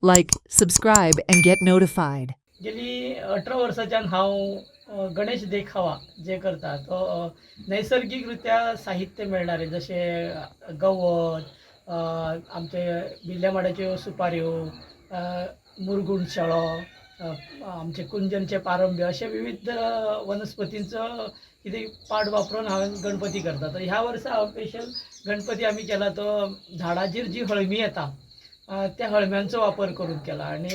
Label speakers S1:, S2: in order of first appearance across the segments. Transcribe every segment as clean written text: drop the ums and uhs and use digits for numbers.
S1: Like, subscribe, and get notified.
S2: गेली 18 वर्साच्यान हांव गणेश देखावा जे करता तो नैसर्गिकरित्या साहित्य मेळणारे जसे गवत, आमचे बिल्ल्या माडाच्यो सुपाऱ्यो, अ, मुरगूड शेळो, अ, आमचे कुंजनचे पारंब्य असे विविध वनस्पतींचं कितें पाड वापरून हांवें गणपती करता. तर ह्या वर्सा हांव स्पेशल गणपती आम्ही केला तो झाडाचेर जी हळमी येता त्या हळम्यांचो वापर करून केला आणि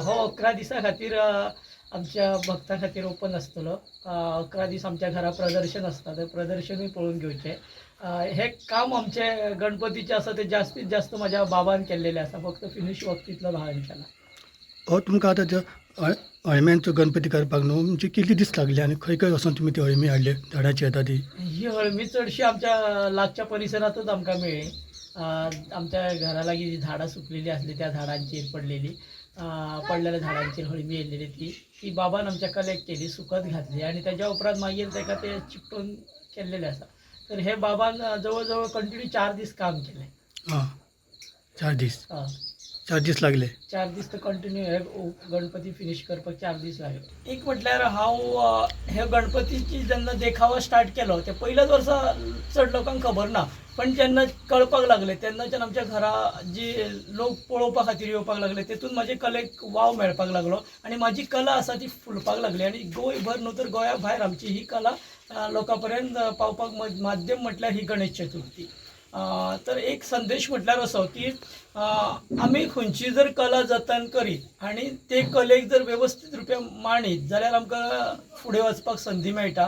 S2: हो 11 दिसां खातीर आमच्या भक्तां खातीर ओपन आसतलो. 11 दीस आमच्या घरा प्रदर्शन आसता तर प्रदर्शनूय पळोवन घेवचें. हे काम आमचे गणपतीचे आसा ते जास्तीत जास्त म्हाज्या बाबान केल्लेलें आसा, फक्त फिनीश वर्क तितलो भावान केला.
S3: तुमकां आतां अळम्यांचो गणपती करपाक न्हू म्हणजे कितले दीस लागले आनी खंय खंय वचून तुमी ती अळमी हाडले झाडाची येता ती?
S2: ही हळमी चडशी आमच्या लागच्या परिसरातूच आमकां मेळ्ळी. आमच्या घरा लागीं जी झाडां सुकलेली आसली त्या झाडांचेर पडलेली, पडलेल्या झाडांचेर हळमी येयल्लेली ती बाबान आमच्या कलेक्ट केली, सुकत घातली आणि त्याच्या उपरांत मागीर ताका ते चिकटून केल्लेले आसा. तर हे बाबान जवळ जवळ कंटिन्यू 4 दीस काम केलें.
S3: हां, 4 दीस.
S2: हय,
S3: 4 दीस लागले.
S2: 4 दीस तर कंटिन्यू हे गणपती फिनीश करपाक 4 दीस लागले. एक म्हटल्यार हांव हे गणपतीची जेन्ना देखावो स्टार्ट केलो ते पहिल्याच वर्सा चड लोकांक खबर ना, पण जेन्ना कळपाक लागले तेन्नाच्यान आमच्या घरा जी लोक पळोवपा खातीर येवपाक लागले तेतून म्हाजे कलेक वाव मेळपाक लागलो आणि म्हाजी कला आसा ती फुलपाक लागली आणि गोंयभर न्हू तर गोंया भायर आमची ही कला लोकां पर्यंत पावपाक माध्यम म्हटल्यार ही गणेश चतुर्थी. तर एक संदेश म्हटल्यार असो की आमी खंयची जर कला जतन करीत आणि ते कलेक जर व्यवस्थीत रुपया मांडीत जाल्यार आमकां फुडें वचपाक संदी मेळटा.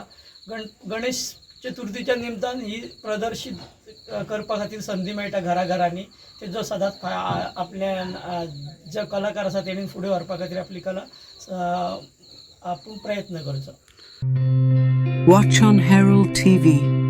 S2: गणेश चतुर्थीच्या निमतान ही प्रदर्शीत करपा खातीर संदी मेळटा घराघरांनी. तेजो सदांच आपल्या जो कलाकार आसा तेणी फुडें व्हरपा खातीर आपली कला आपूण प्रयत्न करचो.
S1: Watch on Herald TV.